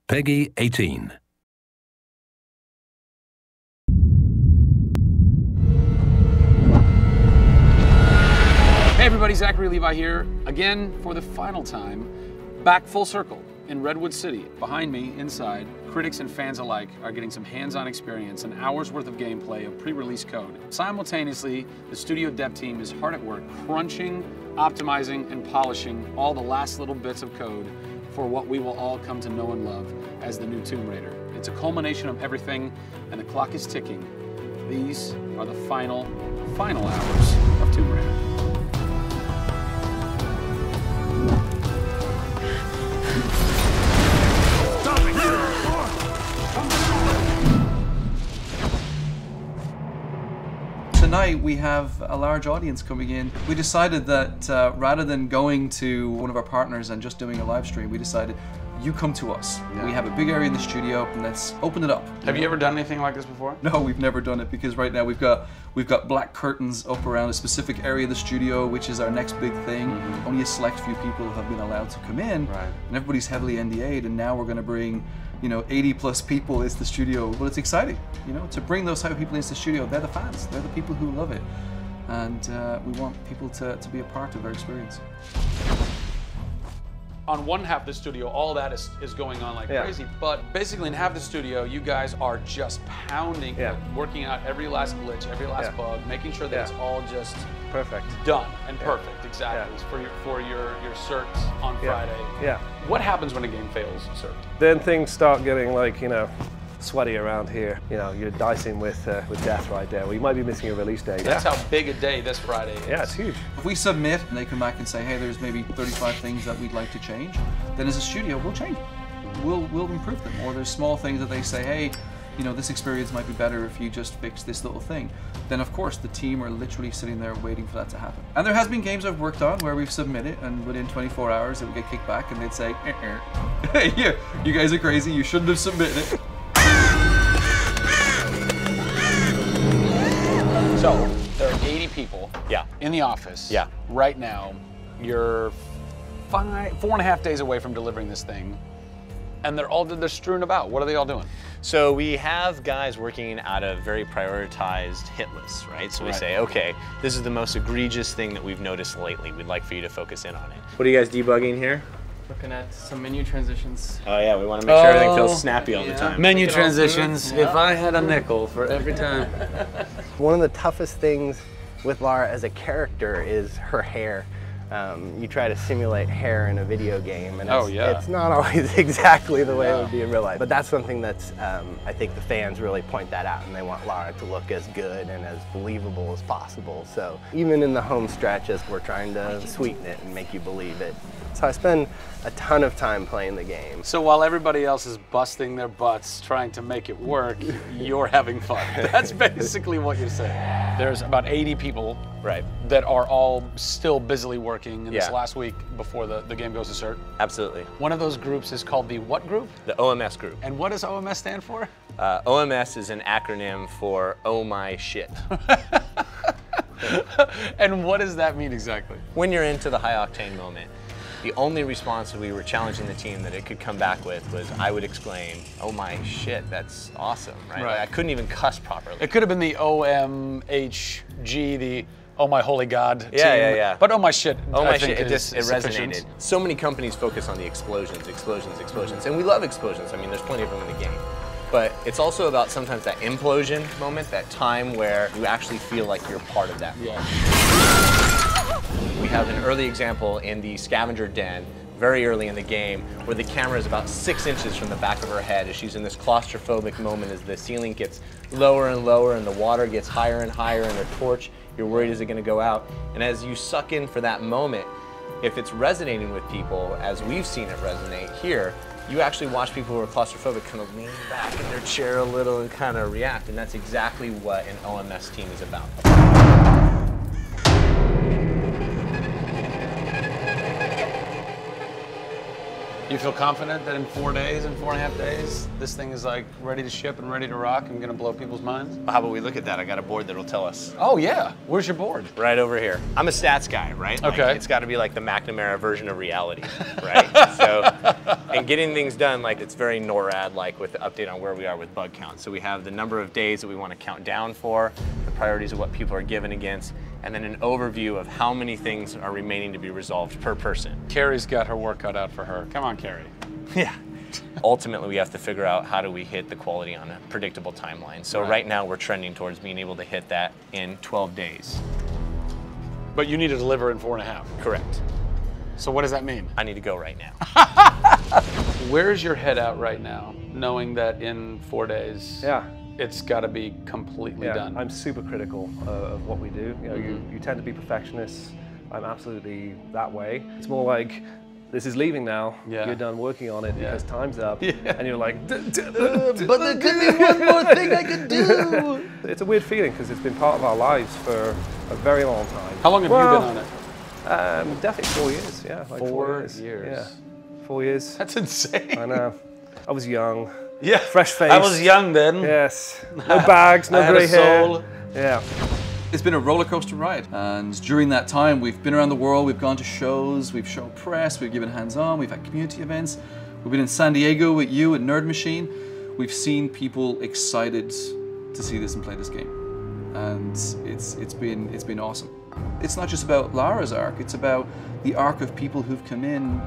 Peggy 18. Hey everybody, Zachary Levi here, again for the final time, back full circle in Redwood City. Behind me, inside, critics and fans alike are getting some hands-on experience, an hour's worth of gameplay of pre-release code. Simultaneously, the studio dev team is hard at work crunching, optimizing, and polishing all the last little bits of code for what we will all come to know and love as the new Tomb Raider. It's a culmination of everything, and the clock is ticking. These are the final hours of Tomb Raider. Tonight we have a large audience coming in. We decided that rather than going to one of our partners and just doing a live stream, we decided you come to us. Yeah. We have a big area in the studio and let's open it up. Have you ever done anything like this before? No, we've never done it because right now we've got black curtains up around a specific area of the studio, which is our next big thing. Mm-hmm. Only a select few people have been allowed to come in, right. And everybody's heavily NDA'd, and now we're going to bring 80 plus people into the studio. But it's exciting, to bring those type of people into the studio. They're the fans, they're the people who love it. And we want people to be a part of their experience. On one half of the studio, all that is going on like crazy, but basically in half the studio, you guys are just pounding, working out every last glitch, every last bug, making sure that it's all just perfect, done and perfect, exactly, for your certs on Friday. Yeah. What happens when a game fails cert? Then things start getting like, sweaty around here. You're dicing with death right there. We might be missing a release date. That's how big a day this Friday is. Yeah, it's huge. If we submit and they come back and say, hey, there's maybe 35 things that we'd like to change, then as a studio, we'll change them. We'll improve them. Or there's small things that they say, hey, this experience might be better if you just fix this little thing. Then of course the team are literally sitting there waiting for that to happen. And there has been games I've worked on where we've submitted and within 24 hours it would get kicked back and they'd say, hey, you guys are crazy, you shouldn't have submitted it. So, there are 80 people in the office right now. You're 4.5 days away from delivering this thing, and they're strewn about. What are they all doing? So we have guys working out of very prioritized hit lists, right? So we say, okay, this is the most egregious thing that we've noticed lately. We'd like for you to focus in on it. What are you guys debugging here? Looking at some menu transitions. Oh yeah, we want to make sure everything feels snappy all the time. Menu transitions, if I had a nickel for every time. One of the toughest things with Lara as a character is her hair. You try to simulate hair in a video game, and it's not always exactly the way it would be in real life. But that's something that's, I think the fans really point that out, and they want Lara to look as good and as believable as possible. So even in the home stretches, we're trying to sweeten it and make you believe it. So I spend a ton of time playing the game. So while everybody else is busting their butts trying to make it work, you're having fun. That's basically what you're saying. There's about 80 people that are all still busily working in this last week before the game goes to cert. Absolutely. One of those groups is called the what group? The OMS group. And what does OMS stand for? OMS is an acronym for Oh My Shit. And what does that mean exactly? When you're into the high octane moment, the only response that we were challenging the team that it could come back with was, I would exclaim, oh my shit, that's awesome, right? Like, I couldn't even cuss properly. It could have been the OMHG, the oh my holy God team. Yeah. But oh my shit, oh my shit, it resonated. So many companies focus on the explosions, and we love explosions. I mean, there's plenty of them in the game. But it's also about sometimes that implosion moment, that time where you actually feel like you're part of that. We have an early example in the scavenger den, very early in the game, where the camera is about 6 inches from the back of her head as she's in this claustrophobic moment as the ceiling gets lower and lower and the water gets higher and higher and her torch, you're worried, is it going to go out? And as you suck in for that moment, if it's resonating with people, as we've seen it resonate here, you actually watch people who are claustrophobic kind of lean back in their chair a little and kind of react, and that's exactly what an OMS team is about. You feel confident that in 4 days and 4.5 days, this thing is like ready to ship and ready to rock and gonna blow people's minds? How about we look at that? I got a board that'll tell us. Oh yeah, where's your board? Right over here. I'm a stats guy, right? Like, Okay. it's gotta be like the McNamara version of reality, right? So, and getting things done, like it's very NORAD-like with the update on where we are with bug count. So we have the number of days that we wanna count down for, the priorities of what people are given against, and then an overview of how many things are remaining to be resolved per person. Carrie's got her work cut out for her. Come on, Carrie. Yeah. Ultimately, we have to figure out how do we hit the quality on a predictable timeline. So right now, we're trending towards being able to hit that in 12 days. But you need to deliver in 4.5. Correct. So what does that mean? I need to go right now. Where's your head at right now, knowing that in 4 days, Yeah. it's got to be completely done? I'm super critical of what we do. You know, you tend to be perfectionists. I'm absolutely that way. It's more like, this is leaving now. Yeah. You're done working on it because time's up. Yeah. And you're like, But there could be one more thing I could do. It's a weird feeling because it's been part of our lives for a very long time. How long have you been on it? Definitely 4 years, yeah. Like 4 years. years. Yeah, 4 years. That's insane. I know. I was young. Yeah. Fresh face. I was young then. Yes. No bags, no I had grey a hair. soul. Yeah. It's been a roller coaster ride, and during that time we've been around the world, we've gone to shows, we've shown press, we've given hands-on, we've had community events, we've been in San Diego with you at Nerd Machine. We've seen people excited to see this and play this game, and it's been awesome. It's not just about Lara's arc, it's about the arc of people who've come in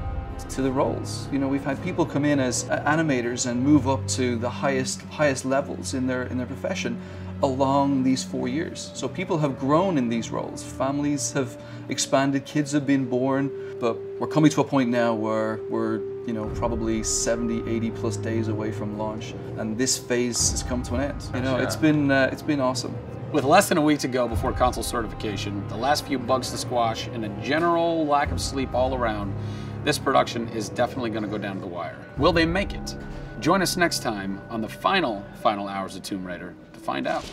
to the roles. You know, we've had people come in as animators and move up to the highest levels in their profession along these 4 years. So people have grown in these roles, families have expanded, kids have been born, but we're coming to a point now where we're, you know, probably 70, 80 plus days away from launch, and this phase has come to an end. You know, it's been awesome. With less than a week to go before console certification, the last few bugs to squash, and a general lack of sleep all around, this production is definitely going to go down to the wire. Will they make it? Join us next time on the final hours of Tomb Raider to find out.